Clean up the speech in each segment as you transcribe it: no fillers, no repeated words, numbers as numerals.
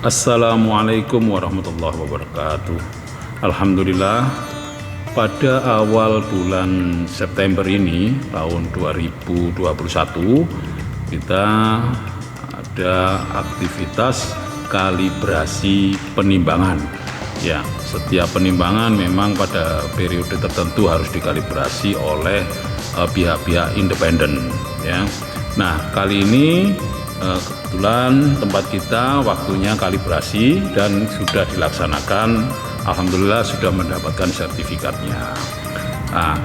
Assalamualaikum warahmatullahi wabarakatuh. Alhamdulillah, pada awal bulan September ini tahun 2021 kita ada aktivitas kalibrasi penimbangan. Ya, setiap penimbangan memang pada periode tertentu harus dikalibrasi oleh pihak-pihak independen. Ya, nah kali ini kebetulan tempat kita waktunya kalibrasi dan sudah dilaksanakan. Alhamdulillah sudah mendapatkan sertifikatnya. Nah,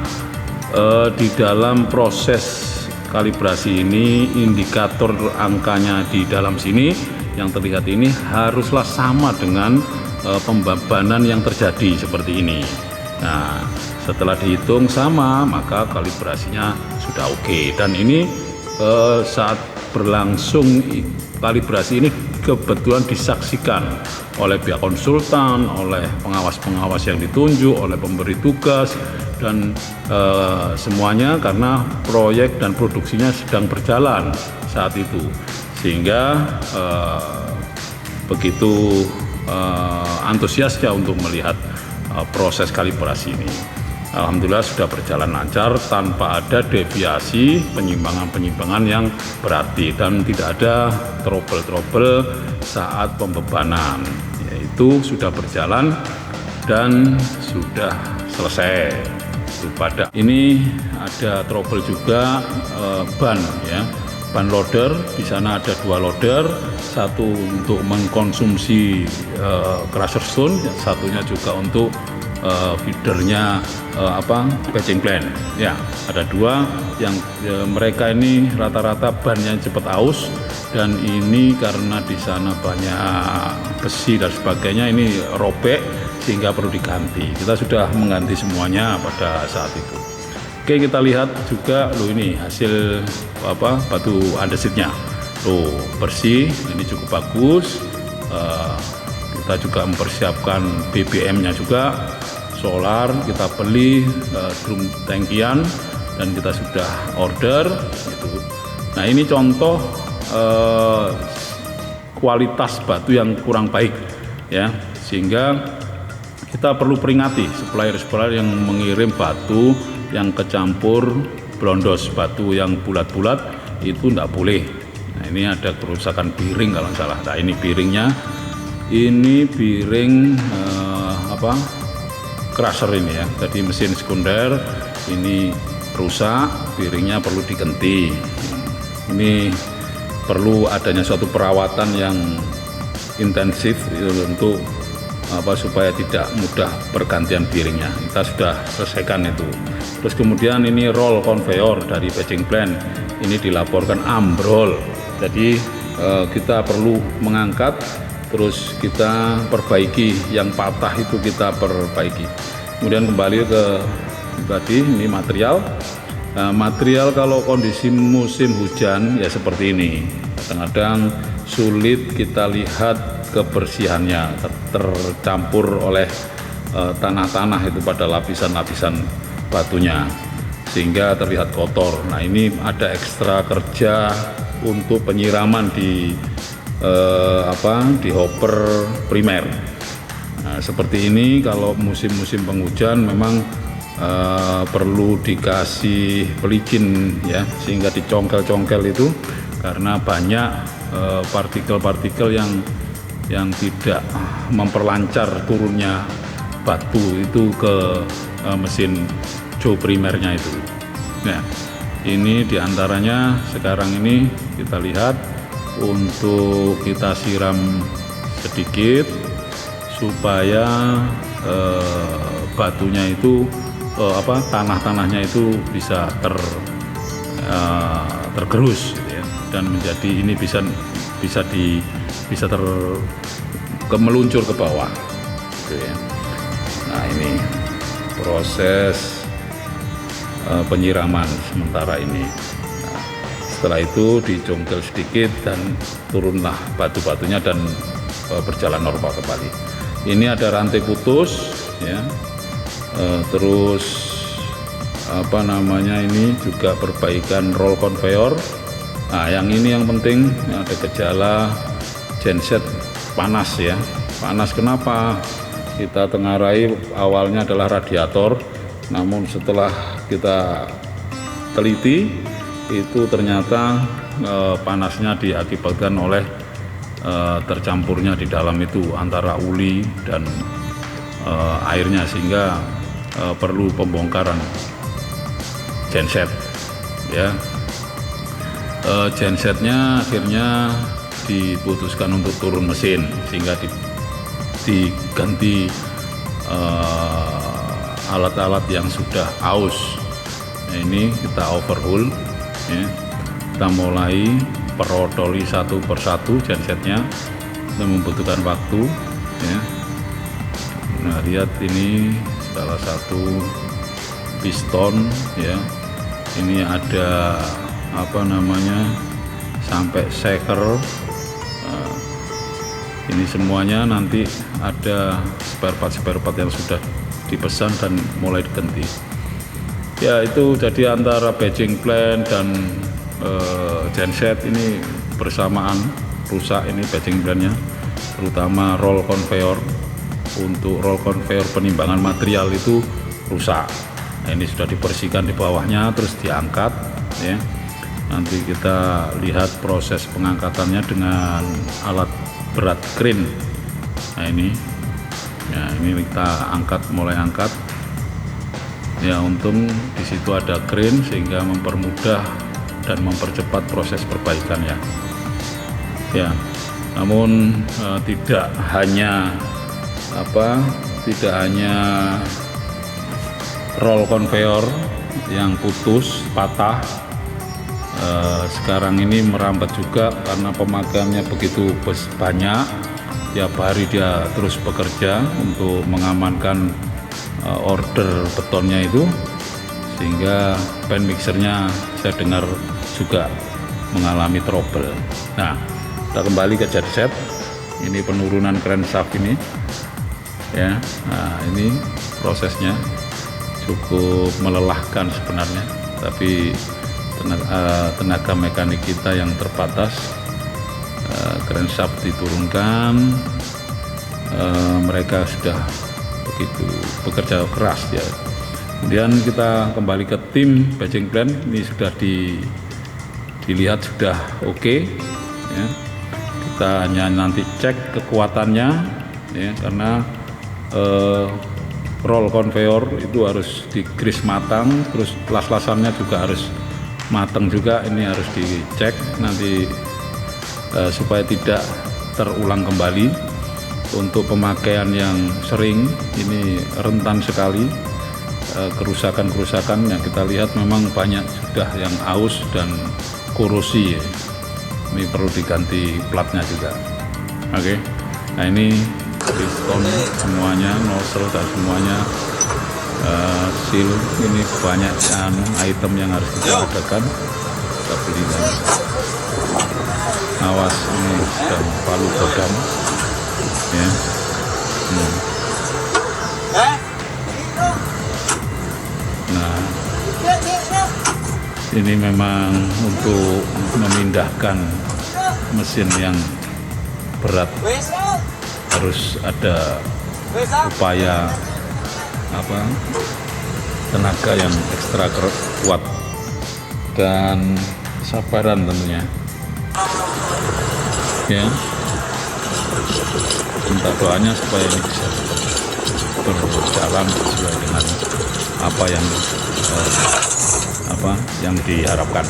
di dalam proses kalibrasi ini indikator angkanya di dalam sini yang terlihat ini haruslah sama dengan pembebanan yang terjadi seperti ini. Nah, setelah dihitung sama maka kalibrasinya sudah oke. Dan ini saat berlangsung kalibrasi ini kebetulan disaksikan oleh pihak konsultan, oleh pengawas-pengawas yang ditunjuk, oleh pemberi tugas, dan semuanya karena proyek dan produksinya sedang berjalan saat itu, sehingga begitu antusiasnya untuk melihat proses kalibrasi ini. Alhamdulillah sudah berjalan lancar tanpa ada deviasi penyimpangan-penyimpangan yang berarti dan tidak ada trouble-trouble saat pembebanan, yaitu sudah berjalan dan sudah selesai. Pada ini ada trouble juga ban, ya, ban loader. Di sana ada dua loader, satu untuk mengkonsumsi crusher stone, satunya juga untuk feedernya patching plant. Ya, ada dua yang mereka ini rata-rata bannya cepat aus, dan ini karena di sana banyak besi dan sebagainya ini robek sehingga perlu diganti. Kita sudah mengganti semuanya pada saat itu. Oke, kita lihat juga ini hasil batu andesitnya. Bersih, ini cukup bagus. Kita juga mempersiapkan BBM-nya juga, solar kita beli, drum tangkian, dan kita sudah order gitu. Nah, ini contoh kualitas batu yang kurang baik, ya, sehingga kita perlu peringati supplier-supplier yang mengirim batu yang kecampur blondos, batu yang bulat-bulat itu tidak boleh. Nah, ini ada kerusakan piring kalau salah. Nah, ini piringnya, ini piring crusher ini, ya. Jadi mesin sekunder ini rusak, piringnya perlu diganti. Ini perlu adanya suatu perawatan yang intensif untuk supaya tidak mudah pergantian piringnya. Kita sudah selesaikan itu. Terus kemudian ini roll conveyor dari patching plant ini dilaporkan ambrol. Jadi kita perlu mengangkat, terus kita perbaiki yang patah itu, kita perbaiki. Kemudian kembali ke tadi, ini material. Nah, material kalau kondisi musim hujan ya seperti ini, kadang-kadang sulit kita lihat kebersihannya, tercampur oleh tanah-tanah itu pada lapisan-lapisan batunya sehingga terlihat kotor. Nah, ini ada ekstra kerja untuk penyiraman di hopper primer. Nah, seperti ini kalau musim-musim penghujan memang perlu dikasih pelicin, ya, sehingga dicongkel-congkel itu karena banyak partikel-partikel yang tidak memperlancar turunnya batu itu ke mesin joe primernya itu. Nah, ini diantaranya sekarang ini kita lihat untuk kita siram sedikit supaya batunya itu tanah-tanahnya itu bisa tergerus, gitu ya, dan menjadi ini bisa meluncur ke bawah, gitu ya. Nah, ini proses penyiraman sementara ini. Nah, setelah itu dicongkel sedikit dan turunlah batu-batunya dan berjalan normal kembali. Ini ada rantai putus, ya. Terus ini juga perbaikan roll conveyor. Nah, yang ini yang penting, ada gejala genset panas ya. Panas kenapa? Kita tengarai awalnya adalah radiator, namun setelah kita teliti itu ternyata panasnya diakibatkan oleh tercampurnya di dalam itu antara uli dan airnya, sehingga perlu pembongkaran genset ya. Gensetnya akhirnya diputuskan untuk turun mesin, sehingga diganti alat-alat yang sudah aus. Nah, ini kita overhaul ya. Kita mulai perodoli satu persatu gensetnya, itu membutuhkan waktu ya. Nah, lihat ini salah satu piston ya. Ini ada apa namanya, sampai shaker. Ini semuanya nanti ada spare part yang sudah dipesan dan mulai diganti. Ya, itu jadi antara batching plan dan genset ini bersamaan rusak. Ini batching plan-nya, terutama roll conveyor. Untuk roll conveyor penimbangan material itu rusak. Nah, ini sudah dibersihkan di bawahnya, terus diangkat ya. Nanti kita lihat proses pengangkatannya dengan alat berat crane. Nah, ini ya, ini kita mulai angkat ya. Untung di situ ada crane sehingga mempermudah dan mempercepat proses perbaikan ya. Ya, namun tidak hanya roll conveyor yang putus patah. Sekarang ini merambat juga karena pemakaiannya begitu banyak. Tiap hari dia terus bekerja untuk mengamankan order betonnya itu, sehingga pan mixernya saya dengar juga mengalami trouble. Nah, kita kembali ke genset. Ini penurunan crankshaft ini ya. Nah, ini prosesnya cukup melelahkan sebenarnya, tapi tenaga mekanik kita yang terbatas. Crankshaft diturunkan, mereka sudah begitu bekerja keras ya. Kemudian kita kembali ke tim batching plan. Ini sudah dilihat sudah oke ya. Kita hanya nanti cek kekuatannya ya, karena roll conveyor itu harus digris matang, terus las-lasannya juga harus matang juga. Ini harus dicek nanti supaya tidak terulang kembali. Untuk pemakaian yang sering ini rentan sekali kerusakan yang kita lihat. Memang banyak sudah yang aus dan korosi ya. Ini perlu diganti platnya juga. Oke. Nah, ini piston semuanya, nozzle dan semuanya, seal. Ini banyak item yang harus kita adakan, kita belikan. Awas, ini sedang palu godam ya. Nah, ini memang untuk memindahkan mesin yang berat harus ada upaya tenaga yang ekstra kuat dan kesabaran tentunya ya. Minta doanya supaya ini bisa berjalan sesuai dengan apa yang diharapkan.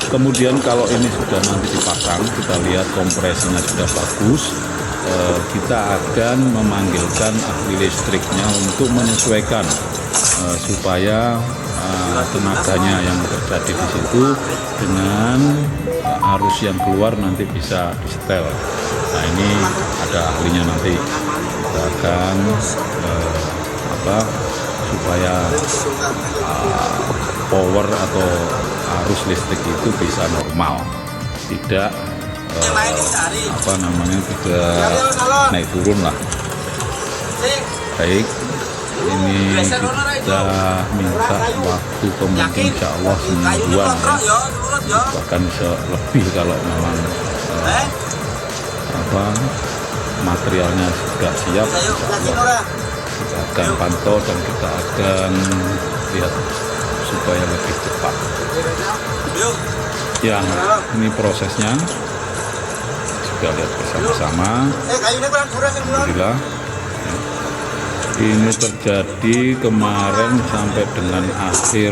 Kemudian kalau ini sudah nanti dipasang, kita lihat kompresinya sudah bagus, kita akan memanggilkan ahli listriknya untuk menyesuaikan supaya tenaganya yang terjadi di situ dengan arus yang keluar nanti bisa disetel. Nah, ini ada ahlinya, nanti kita akan supaya power atau arus listrik itu bisa normal, tidak tidak naik turun lah. Baik, ini kita minta waktu mungkin insya Allah semingguan ya, bahkan bisa lebih kalau memang materialnya sudah siap, kita akan pantau dan kita akan lihat supaya lebih cepat. Ya, ini prosesnya sudah lihat bersama-sama. Alhamdulillah. Ini terjadi kemarin sampai dengan akhir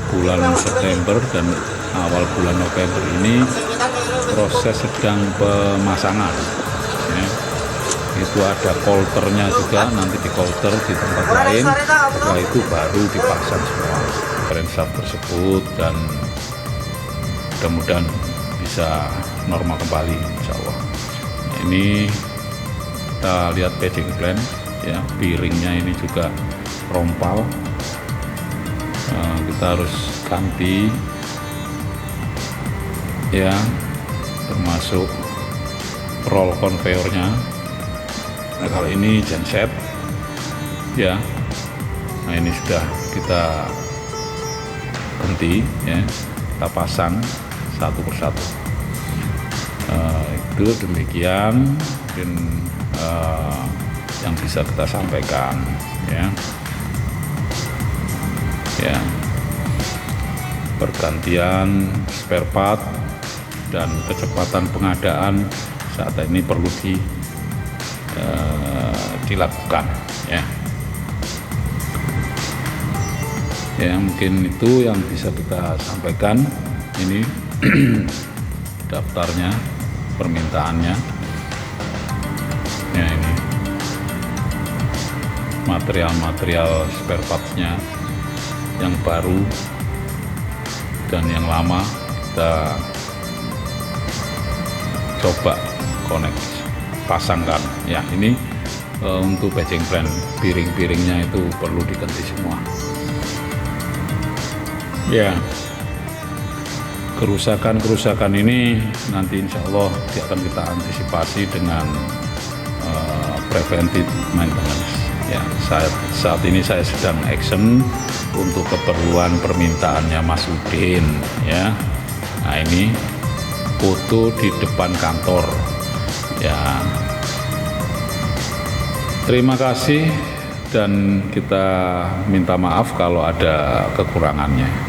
bulan September dan awal bulan November ini proses sedang pemasangan. Ya. Itu ada kolternya juga, nanti di kolter di tempat lain, setelah itu baru dipasang semua rensaf tersebut dan mudah-mudahan bisa normal kembali insya Allah. Nah, ini kita lihat paging plan ya, piringnya ini juga rompal, kita harus ganti ya, termasuk roll conveyornya. Nah, kalau ini genset ya, nah ini sudah kita ganti ya, kita pasang satu persatu. Itu demikian mungkin yang bisa kita sampaikan ya. Ya, pergantian spare part dan kecepatan pengadaan saat ini perlu dilakukan ya. Ya, mungkin itu yang bisa kita sampaikan. Ini daftarnya, permintaannya ya, ini material spare partsnya yang baru dan yang lama kita coba pasangkan ya. Ini untuk paging plan, piring-piringnya itu perlu diganti semua ya. Kerusakan ini nanti insya Allah akan kita antisipasi dengan preventive maintenance ya. Saat ini saya sedang action untuk keperluan permintaannya Mas Udin ya. Nah, ini foto di depan kantor ya. Terima kasih dan kita minta maaf kalau ada kekurangannya.